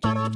Hello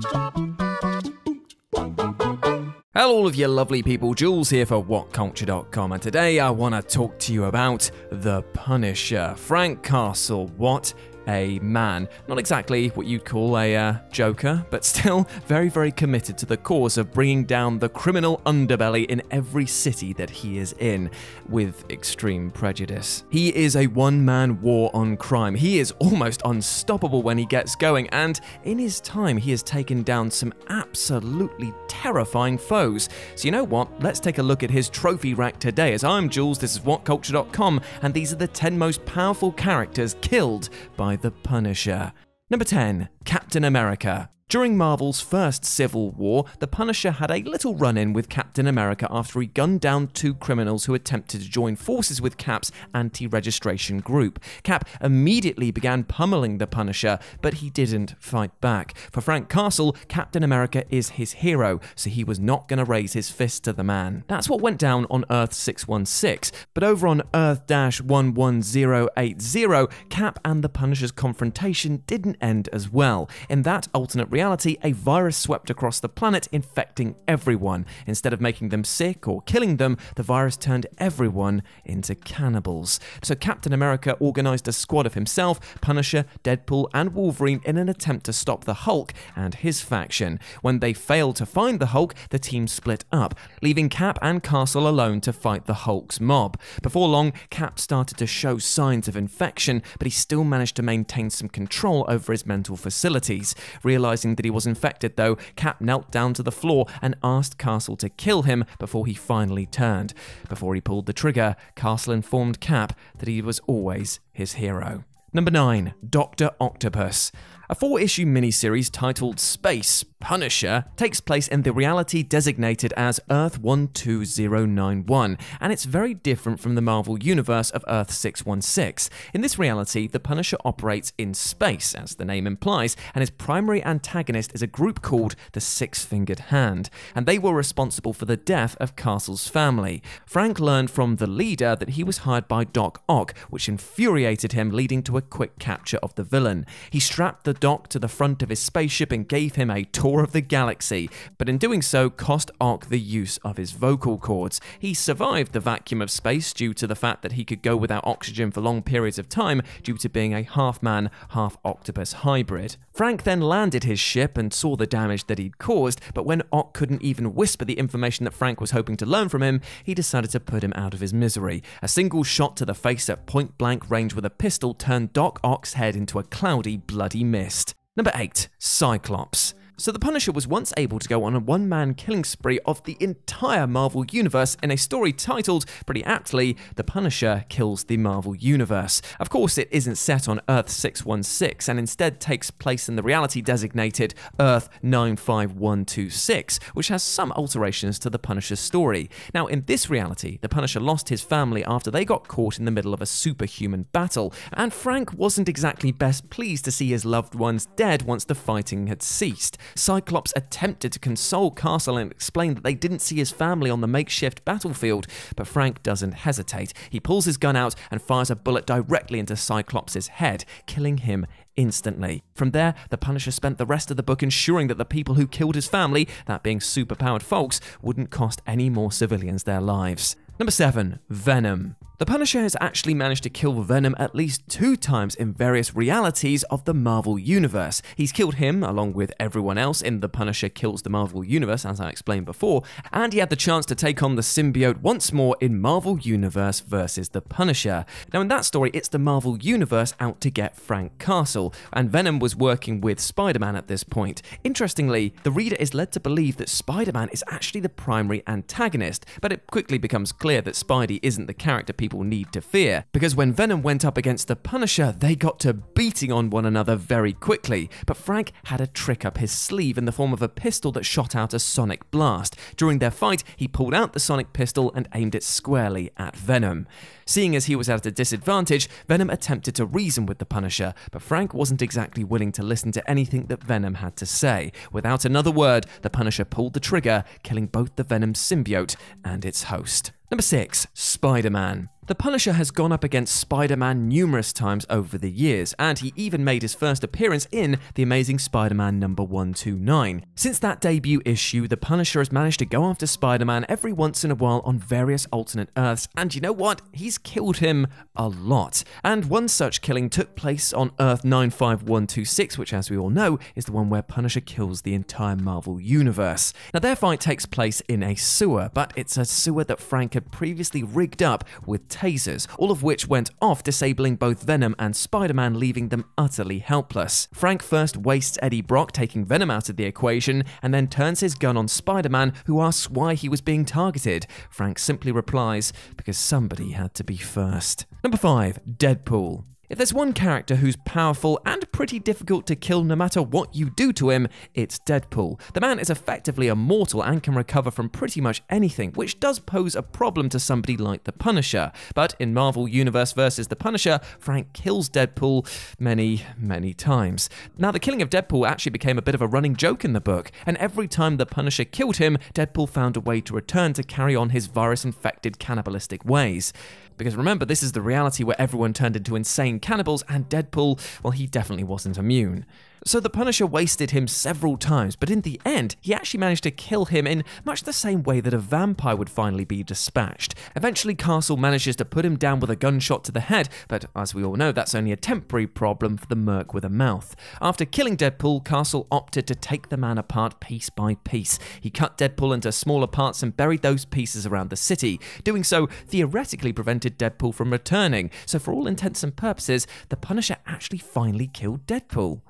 all of you lovely people, Jules here for WhatCulture.com, and today I want to talk to you about The Punisher. Frank Castle, what a man. Not exactly what you'd call a joker, but still very, very committed to the cause of bringing down the criminal underbelly in every city that he is in, with extreme prejudice. He is a one-man war on crime. He is almost unstoppable when he gets going, and in his time he has taken down some absolutely terrifying foes. So you know what? Let's take a look at his trophy rack today. As I'm Jules, this is WhatCulture.com, and these are the 10 most powerful characters killed by the Punisher. Number 10. Captain America. During Marvel's first Civil War, the Punisher had a little run-in with Captain America after he gunned down two criminals who attempted to join forces with Cap's anti-registration group. Cap immediately began pummeling the Punisher, but he didn't fight back. For Frank Castle, Captain America is his hero, so he was not going to raise his fist to the man. That's what went down on Earth 616, but over on Earth-11080, Cap and the Punisher's confrontation didn't end as well. In that alternate reality, a virus swept across the planet, infecting everyone. Instead of making them sick or killing them, the virus turned everyone into cannibals. So Captain America organized a squad of himself, Punisher, Deadpool, and Wolverine in an attempt to stop the Hulk and his faction. When they failed to find the Hulk, the team split up, leaving Cap and Castle alone to fight the Hulk's mob. Before long, Cap started to show signs of infection, but he still managed to maintain some control over his mental facilities. Realizing that he was infected though, Cap knelt down to the floor and asked Castle to kill him before he finally turned. Before he pulled the trigger, Castle informed Cap that he was always his hero. Number 9. Dr. Octopus. A 4-issue miniseries titled Space Punisher takes place in the reality designated as Earth 12091, and it's very different from the Marvel universe of Earth 616. In this reality, the Punisher operates in space, as the name implies, and his primary antagonist is a group called the Six-Fingered Hand, and they were responsible for the death of Castle's family. Frank learned from the leader that he was hired by Doc Ock, which infuriated him, leading to a quick capture of the villain. He strapped the Doc to the front of his spaceship and gave him a tour of the galaxy, but in doing so cost Ock the use of his vocal cords. He survived the vacuum of space due to the fact that he could go without oxygen for long periods of time due to being a half-man, half-octopus hybrid. Frank then landed his ship and saw the damage that he'd caused, but when Ock couldn't even whisper the information that Frank was hoping to learn from him, he decided to put him out of his misery. A single shot to the face at point-blank range with a pistol turned Doc Ock's head into a cloudy, bloody mist. Number 8. Cyclops. So the Punisher was once able to go on a one-man killing spree of the entire Marvel Universe in a story titled, pretty aptly, The Punisher Kills the Marvel Universe. Of course, it isn't set on Earth 616 and instead takes place in the reality designated Earth 95126, which has some alterations to the Punisher's story. Now, in this reality, the Punisher lost his family after they got caught in the middle of a superhuman battle, and Frank wasn't exactly best pleased to see his loved ones dead once the fighting had ceased. Cyclops attempted to console Castle and explain that they didn't see his family on the makeshift battlefield, but Frank doesn't hesitate. He pulls his gun out and fires a bullet directly into Cyclops' head, killing him instantly. From there, the Punisher spent the rest of the book ensuring that the people who killed his family, that being superpowered folks, wouldn't cost any more civilians their lives. Number 7. Venom. The Punisher has actually managed to kill Venom at least 2 times in various realities of the Marvel Universe. He's killed him, along with everyone else in The Punisher Kills the Marvel Universe, as I explained before, and he had the chance to take on the symbiote once more in Marvel Universe vs. The Punisher. Now in that story, it's the Marvel Universe out to get Frank Castle, and Venom was working with SpiderMan at this point. Interestingly, the reader is led to believe that SpiderMan is actually the primary antagonist, but it quickly becomes clear that Spidey isn't the character people need to fear, because when Venom went up against the Punisher, they got to beating on one another very quickly. But Frank had a trick up his sleeve in the form of a pistol that shot out a sonic blast. During their fight, he pulled out the sonic pistol and aimed it squarely at Venom. Seeing as he was at a disadvantage, Venom attempted to reason with the Punisher, but Frank wasn't exactly willing to listen to anything that Venom had to say. Without another word, the Punisher pulled the trigger, killing both the Venom symbiote and its host. Number 6. Spider-Man. The Punisher has gone up against Spider-Man numerous times over the years, and he even made his first appearance in The Amazing Spider-Man number 129. Since that debut issue, the Punisher has managed to go after Spider-Man every once in a while on various alternate Earths, and you know what? He's killed him a lot. And one such killing took place on Earth 95126, which, as we all know, is the one where Punisher kills the entire Marvel Universe. Now, their fight takes place in a sewer, but it's a sewer that Frank had previously rigged up with tasers, all of which went off, disabling both Venom and Spider-Man, leaving them utterly helpless. Frank first wastes Eddie Brock, taking Venom out of the equation, and then turns his gun on Spider-Man, who asks why he was being targeted. Frank simply replies, because somebody had to be first. Number 5. Deadpool. If there's one character who's powerful and pretty difficult to kill no matter what you do to him, it's Deadpool. The man is effectively immortal and can recover from pretty much anything, which does pose a problem to somebody like the Punisher. But in Marvel Universe vs. the Punisher, Frank kills Deadpool many, many times. Now, the killing of Deadpool actually became a bit of a running joke in the book, and every time the Punisher killed him, Deadpool found a way to return to carry on his virus-infected cannibalistic ways. Because remember, this is the reality where everyone turned into insane cannibals, and Deadpool, well, he definitely wasn't immune. So the Punisher wasted him several times, but in the end, he actually managed to kill him in much the same way that a vampire would finally be dispatched. Eventually, Castle manages to put him down with a gunshot to the head, but as we all know, that's only a temporary problem for the merc with a mouth. After killing Deadpool, Castle opted to take the man apart piece by piece. He cut Deadpool into smaller parts and buried those pieces around the city. Doing so theoretically prevented Deadpool from returning, so for all intents and purposes, the Punisher actually finally killed Deadpool.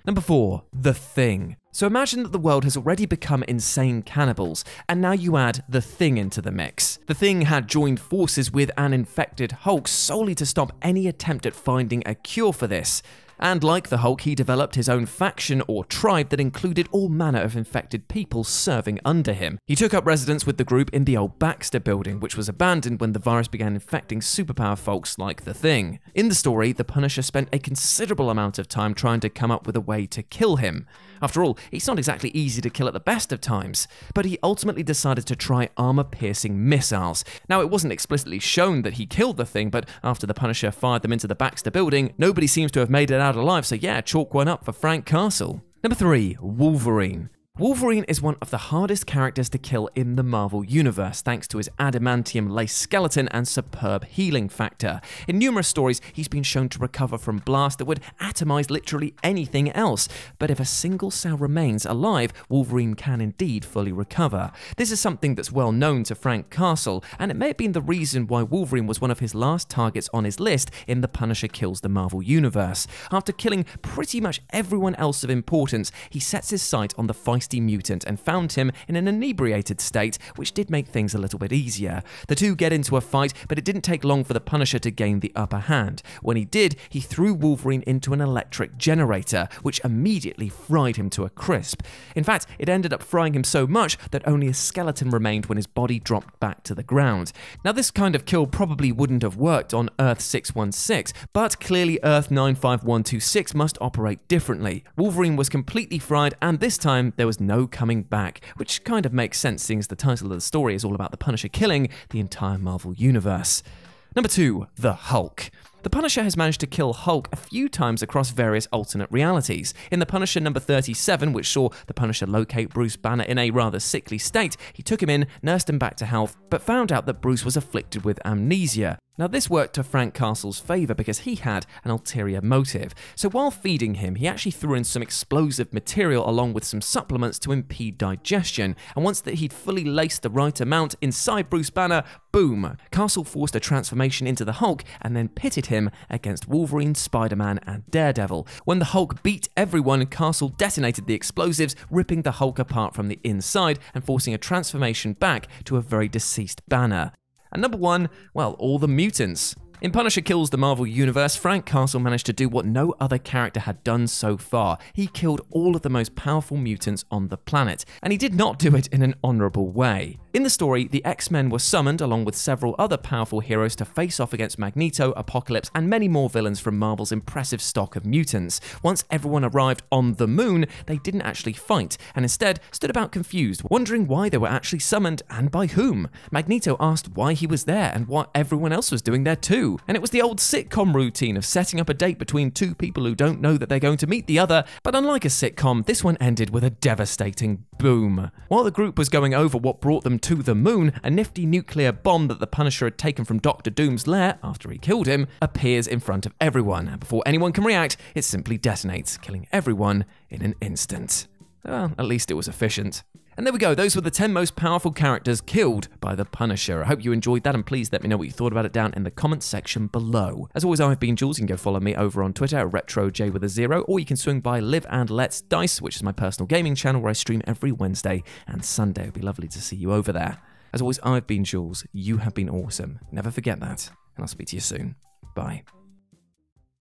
Number 4. The Thing. So imagine that the world has already become insane cannibals, and now you add the Thing into the mix. The Thing had joined forces with an infected Hulk solely to stop any attempt at finding a cure for this. And like the Hulk, he developed his own faction or tribe that included all manner of infected people serving under him. He took up residence with the group in the old Baxter building, which was abandoned when the virus began infecting superpower folks like the Thing. In the story, the Punisher spent a considerable amount of time trying to come up with a way to kill him. After all, he's not exactly easy to kill at the best of times, but he ultimately decided to try armor-piercing missiles. Now, it wasn't explicitly shown that he killed the Thing, but after the Punisher fired them into the Baxter building, nobody seems to have made it out alive, so yeah, chalk one up for Frank Castle. Number 3. Wolverine. Wolverine is one of the hardest characters to kill in the Marvel Universe, thanks to his adamantium lace skeleton and superb healing factor. In numerous stories, he's been shown to recover from blasts that would atomize literally anything else. But if a single cell remains alive, Wolverine can indeed fully recover. This is something that's well known to Frank Castle, and it may have been the reason why Wolverine was one of his last targets on his list in The Punisher Kills the Marvel Universe. After killing pretty much everyone else of importance, he sets his sight on the feisty mutant and found him in an inebriated state, which did make things a little bit easier. The two get into a fight, but it didn't take long for the Punisher to gain the upper hand. When he did, he threw Wolverine into an electric generator, which immediately fried him to a crisp. In fact, it ended up frying him so much that only a skeleton remained when his body dropped back to the ground. Now, this kind of kill probably wouldn't have worked on Earth 616, but clearly Earth 95126 must operate differently. Wolverine was completely fried, and this time there was no coming back, which kind of makes sense seeing as the title of the story is all about the Punisher killing the entire Marvel Universe. Number 2. The Hulk. The Punisher has managed to kill Hulk a few times across various alternate realities. In The Punisher number 37, which saw the Punisher locate Bruce Banner in a rather sickly state, he took him in, nursed him back to health, but found out that Bruce was afflicted with amnesia. Now, this worked to Frank Castle's favour because he had an ulterior motive. So while feeding him, he actually threw in some explosive material along with some supplements to impede digestion. And once that he'd fully laced the right amount inside Bruce Banner, boom! Castle forced a transformation into the Hulk and then pitted him against Wolverine, Spider-Man and Daredevil. When the Hulk beat everyone, Castle detonated the explosives, ripping the Hulk apart from the inside and forcing a transformation back to a very deceased Banner. And number 1, well, all the mutants. In Punisher Kills the Marvel Universe, Frank Castle managed to do what no other character had done so far. He killed all of the most powerful mutants on the planet, and he did not do it in an honourable way. In the story, the X-Men were summoned along with several other powerful heroes to face off against Magneto, Apocalypse, and many more villains from Marvel's impressive stock of mutants. Once everyone arrived on the moon, they didn't actually fight, and instead stood about confused, wondering why they were actually summoned and by whom. Magneto asked why he was there and what everyone else was doing there too. And it was the old sitcom routine of setting up a date between two people who don't know that they're going to meet the other, but unlike a sitcom, this one ended with a devastating boom. While the group was going over what brought them to the moon, a nifty nuclear bomb that the Punisher had taken from Dr. Doom's lair after he killed him appears in front of everyone, and before anyone can react, it simply detonates, killing everyone in an instant. Well, at least it was efficient. And there we go, those were the 10 most powerful characters killed by the Punisher. I hope you enjoyed that, and please let me know what you thought about it down in the comments section below. As always, I've been Jules. You can go follow me over on Twitter at RetroJ0, or you can swing by Live and Let's Dice, which is my personal gaming channel where I stream every Wednesday and Sunday. It'd be lovely to see you over there. As always, I've been Jules. You have been awesome. Never forget that, and I'll speak to you soon. Bye.